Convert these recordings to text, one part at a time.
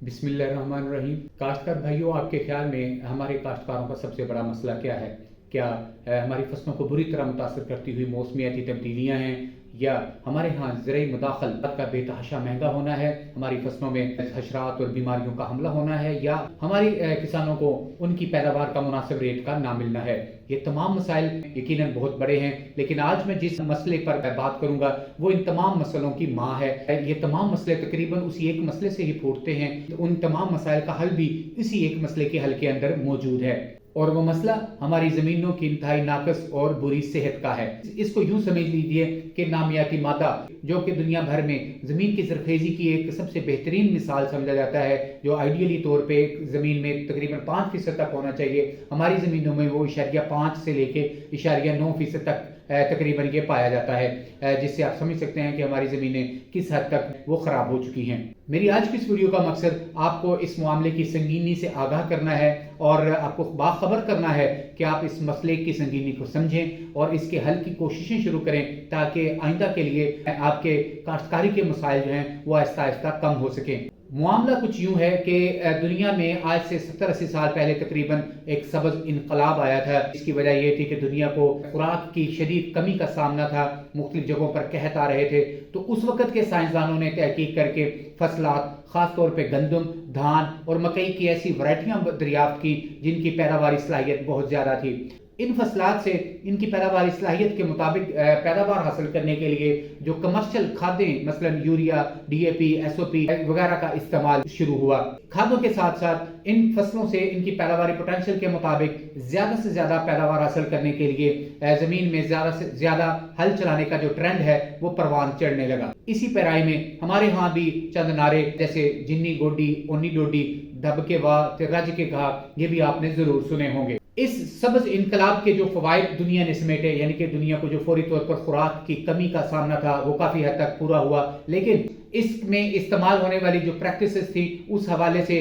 बिस्मिल्लाहिर्रहमानिर्रहीम। काश्तकार भाइयों, आपके ख्याल में हमारे काश्तकारों का सबसे बड़ा मसला क्या है? क्या हमारी फसलों को बुरी तरह मुतासर करती हुई मौसमियाती तब्दीलियाँ हैं, या हमारे यहाँ ज़राई मुदाखलत का बेतहाशा महंगा होना है, हमारी फसलों में हशरात और बीमारियों का हमला होना है, या हमारी किसानों को उनकी पैदावार का मुनासिब रेट का ना मिलना है? ये तमाम मसाइल यकीनन बहुत बड़े हैं, लेकिन आज मैं जिस मसले पर बात करूंगा वो इन तमाम मसलों की माँ है। ये तमाम मसले तकरीबन उसी एक मसले से ही फूटते हैं। उन तमाम मसाइल का हल भी इसी एक मसले के हल के अंदर मौजूद है, और वो मसला हमारी ज़मीनों की इंतहाई नाकस और बुरी सेहत का है। इसको यूं समझ लीजिए कि नामियाती मादा, जो कि दुनिया भर में ज़मीन की ज़रखेज़ी की एक सबसे बेहतरीन मिसाल समझा जाता है, जो आइडियली तौर पे ज़मीन में तकरीबन 5% तक होना चाहिए, हमारी ज़मीनों में वो 0.5 से लेके 0.9% तक तकरीबन ये पाया जाता है, जिससे आप समझ सकते हैं कि हमारी ज़मीनें किस हद तक वो ख़राब हो चुकी हैं। मेरी आज की इस वीडियो का मकसद आपको इस मामले की संगीनी से आगाह करना है और आपको बाखबर करना है कि आप इस मसले की संगीनी को समझें और इसके हल की कोशिशें शुरू करें, ताकि आइंदा के लिए आपके काश्तकारी के मसाइल जो हैं वो आहिस्ता आहिस्ता कम हो सकें। मामला कुछ यूं है कि दुनिया में आज से 70-80 साल पहले तकरीबन एक सबज इनकलाब आया था। इसकी वजह यह थी कि दुनिया को खुराक की शदीद कमी का सामना था, मुख्तलिफ जगहों पर कहत आ रहे थे। तो उस वक़्त के साइंसदानों ने तहकीक करके फसलात, खास तौर पे गंदम, धान और मकई की ऐसी वैरायटियां दरियाफ्त की जिनकी पैदावारी सलाहियत बहुत ज़्यादा थी। इन फसलात से इनकी पैदावारी सलाहियत के मुताबिक पैदावार हासिल करने के लिए जो कमर्शियल खादें, मसलन यूरिया, DAP, SOP वगैरह का इस्तेमाल शुरू हुआ। खादों के साथ साथ इन फसलों से इनकी पैदावारी पोटेंशियल के मुताबिक ज़्यादा से ज़्यादा पैदावार हासिल करने के लिए ज़मीन में ज़्यादा से ज़्यादा हल चलाने का जो ट्रेंड है वो परवान चढ़ने लगा। इसी पैराई में हमारे यहाँ भी चंद नारे जैसे जिन्नी गोडी, ओनी डोडी, दब के वाह, रज के कहा, ये भी आपने ज़रूर सुने होंगे। इस सबज इनकलाब के जो फवायद दुनिया ने समेटे, यानी कि दुनिया को जो फौरी तौर पर खुराक की कमी का सामना था वो काफ़ी हद तक पूरा हुआ, लेकिन इसमें इस्तेमाल होने वाली जो प्रैक्टिसेस थी उस हवाले से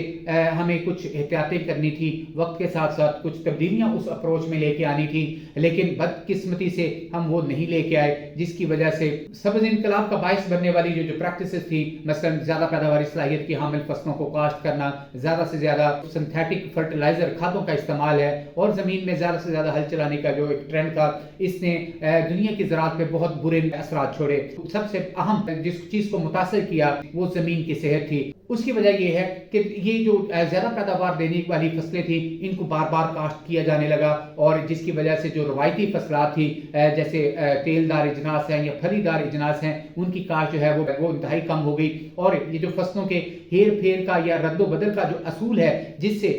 हमें कुछ एहतियातें करनी थी। वक्त के साथ साथ कुछ तब्दीलियां उस अप्रोच में लेके आनी थी, लेकिन बदकिस्मती से हम वो नहीं लेके आए, जिसकी वजह से सबज इनकलाब का बायस बनने वाली जो प्रैक्टिसेस थी, मसलन ज़्यादा पैदावारी सलाहियत की हामिल फसलों को काश्त करना, ज़्यादा से ज़्यादा सिंथेटिक फर्टिलाइज़र खादों का इस्तेमाल है, और ज़मीन में ज़्यादा से ज़्यादा हल चलाने का जो एक ट्रेंड था, इसने दुनिया की ज़राअत पे बहुत बुरे असरात छोड़े। सबसे अहम जिस चीज़ को मुतासर किया वो ज़मीन की सेहत थी। उसकी वजह यह है कि ये जो ज़्यादा पैदावार देने वाली फसलें थी इनको बार बार काश्त किया जाने लगा, और जिसकी वजह से जो रवायती फसलात थी जैसे तेलदार इजनास हैं या फलीदार इजनास हैं, उनकी काश्त जो है वो इंतहाई कम हो गई। और ये जो फसलों के हेर फेर का या रद्दो बदल का जो असूल है, जिससे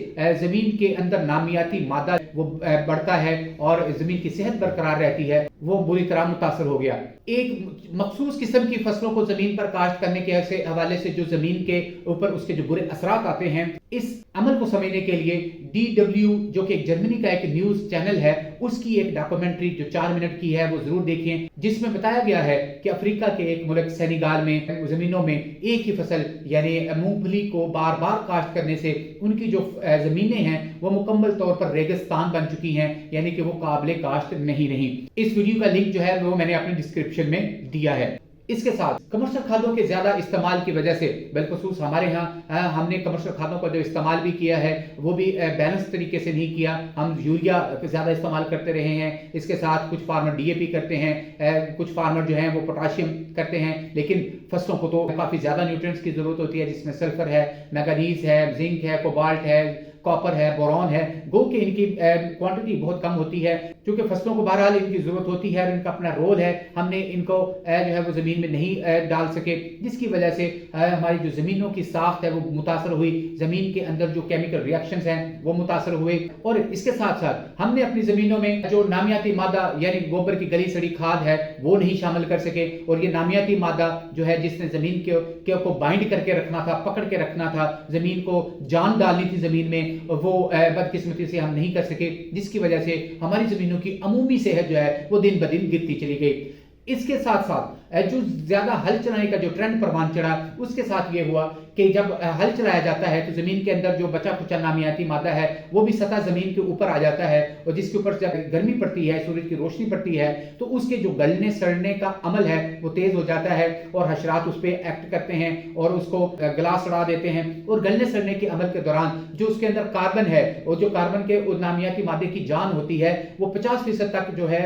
ज़मीन के अंदर नामियाती मादा वो बढ़ता है और ज़मीन की सेहत बरकरार रहती है, वो बुरी तरह मुतासर हो गया। एक मखसूस किस्म की फसलों को ज़मीन पर काश्त करने के हवाले से जो ज़मीन के ऊपर उसके जो बुरे असरात आते हैं, इस अमल को समझने के लिए DW, जो कि जर्मनी का एक न्यूज़ चैनल है, उसकी एक डॉक्यूमेंट्री जो 4 मिनट की है वो ज़रूर देखें, जिसमें बताया गया है कि अफ्रीका के एक मुल्क सेनेगाल में ज़मीनों में एक ही फसल यानी मूंगफली को बार बार काश्त करने से उनकी जो ज़मीनें हैं वो मुकम्मल तौर पर रेगिस्तान बन चुकी हैं, यानी कि वो काबिल काश्त नहीं रही। इस वीडियो का लिंक जो है वो मैंने अपने डिस्क्रिप्शन में दिया है। इसके साथ कमर्शियल खादों के ज़्यादा इस्तेमाल की वजह से, बिलखुसूस हमारे यहाँ हमने कमर्शियल खादों का जो इस्तेमाल भी किया है वो भी बैलेंस तरीके से नहीं किया। हम यूरिया ज़्यादा इस्तेमाल करते रहे हैं, इसके साथ कुछ फार्मर DAP करते हैं, कुछ फार्मर जो हैं वो पोटाशियम करते हैं, लेकिन फसलों को तो काफ़ी ज़्यादा न्यूट्रिएंट्स की ज़रूरत होती है, जिसमें सल्फर है, मैंगनीज है, जिंक है, कोबाल्ट है, कॉपर है, बोरॉन है। गो कि इनकी क्वांटिटी बहुत कम होती है, क्योंकि फसलों को बहरहाल इनकी ज़रूरत होती है और इनका अपना रोल है, हमने इनको जो है वो ज़मीन में नहीं डाल सके, जिसकी वजह से हमारी जो ज़मीनों की साख्त है वो मुतासर हुई, ज़मीन के अंदर जो केमिकल रिएक्शंस हैं वो मुतासर हुए। और इसके साथ साथ हमने अपनी ज़मीनों में जो नामियाती मादा यानी गोबर की गली सड़ी खाद है वो नहीं शामिल कर सके, और ये नामियाती मादा जो है जिसने ज़मीन को बाइंड करके रखना था, पकड़ के रखना था, ज़मीन को जान डालनी थी ज़मीन में, वो बदकिस्मती से हम नहीं कर सके, जिसकी वजह से हमारी ज़मीनों की अमूमी सेहत जो है वो दिन ब दिन गिरती चली गई। इसके साथ साथ जो ज़्यादा हल चलाने का जो ट्रेंड परवान चढ़ा, उसके साथ ये हुआ کہ جب ہل چلایا جاتا ہے تو زمین کے اندر جو بچا کچا نامیاتی مادہ ہے وہ بھی سطح زمین کے اوپر آ جاتا ہے، اور جس کے اوپر جب گرمی پڑتی ہے، سورج کی روشنی پڑتی ہے، تو اس کے جو گلنے سڑنے کا عمل ہے وہ تیز ہو جاتا ہے، اور حشرات اس پہ ایکٹ کرتے ہیں اور اس کو گلا سڑا دیتے ہیں، اور گلنے سڑنے کے عمل کے دوران جو اس کے اندر کاربن ہے، اور جو کاربن کے نامیاتی مادے کی جان ہوتی ہے وہ 50% تک جو ہے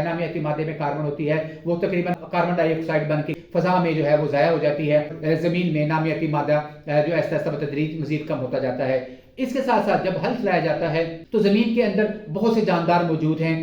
نامیاتی مادے میں کاربن ہوتی ہے، وہ تقریباً کاربن ڈائی آکسائڈ بن کے فضا میں جو ہے وہ ضائع ہو جاتی ہے، زمین میں نامیاتی مادہ جو آہستہ آہستہ بتدریج مزید کم ہوتا جاتا ہے۔ اس کے ساتھ ساتھ جب ہل چلایا جاتا ہے تو زمین کے اندر بہت سے جاندار موجود ہیں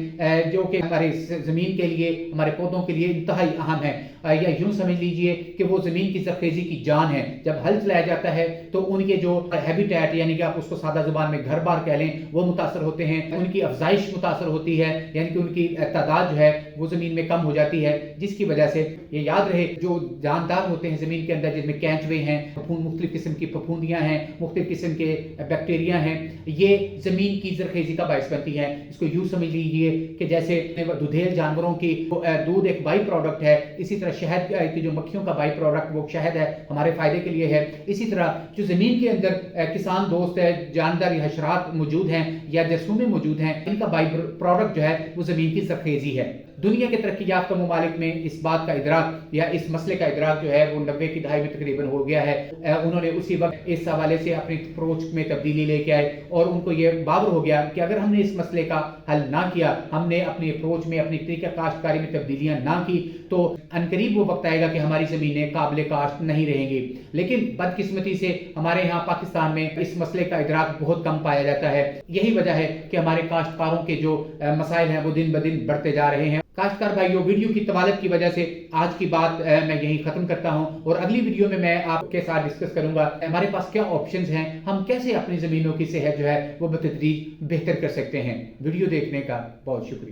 جو کہ ہمارے زمین کے لیے، ہمارے پودوں کے لیے انتہائی اہم ہے، یا یوں سمجھ لیجئے کہ وہ زمین کی زرخیزی کی جان ہے۔ جب ہل چلایا جاتا ہے تو ان کے جو ہیبیٹیٹ، یعنی کہ آپ اس کو سادہ زبان میں گھر بار کہہ لیں، وہ متاثر ہوتے ہیں، ان کی افزائش متاثر ہوتی ہے، یعنی کہ ان کی تعداد جو ہے وہ زمین میں کم ہو جاتی ہے، جس کی وجہ سے یہ یاد رہے جو جاندار ہوتے ہیں زمین کے اندر، جس میں کینچوے ہیں، مختلف قسم کی پھپھوندیاں ہیں، مختلف قسم کے بیکٹیریا ہیں، یہ زمین کی زرخیزی کا باعث بنتی ہیں۔ اس کو یوں سمجھ لیجئے کہ جیسے دودھیل جانوروں کی دودھ ایک بائی پروڈکٹ ہے، اسی طرح شہد کی جو مکھیوں کا بائی پروڈکٹ وہ شہد ہے، ہمارے فائدے کے لیے ہے، اسی طرح جو زمین کے اندر کسان دوست ہے، جاندار یا حشرات موجود ہیں یا جرثومے موجود ہیں، ان کا بائی پروڈکٹ جو ہے وہ زمین کی زرخیزی ہے۔ دنیا کے ترقی یافتہ ممالک میں اس بات کا ادراک یا اس مسئلے کا ادراک جو ہے وہ 90 کی دہائی میں تقریباً ہو گیا ہے۔ انہوں نے اسی وقت اس حوالے سے اپنی اپروچ میں تبدیلی لے کے آئے، اور ان کو یہ باور ہو گیا کہ اگر ہم نے اس مسئلے کا حل نہ کیا، ہم نے اپنی اپروچ میں، اپنی طریقہ کاشتکاری میں تبدیلیاں نہ کی، تو عنقریب وہ وقت آئے گا کہ ہماری زمینیں قابل کاشت نہیں رہیں گی۔ لیکن بدقسمتی سے ہمارے یہاں پاکستان میں اس مسئلے کا ادراک بہت کم پایا جاتا ہے۔ یہی وجہ ہے کہ ہمارے کاشتکاروں کے جو مسائل ہیں وہ دن بدن بڑھتے جا رہے ہیں۔ کاشتکار بھائیو، ویڈیو کی طوالت کی وجہ سے آج کی بات میں یہیں ختم کرتا ہوں، اور اگلی ویڈیو میں میں آپ کے ساتھ ڈسکس کروں گا ہمارے پاس کیا آپشنز ہیں، ہم کیسے اپنی زمینوں کی صحت جو ہے وہ بتدریج بہتر کر سکتے ہیں۔ ویڈیو دیکھنے کا بہت شکریہ۔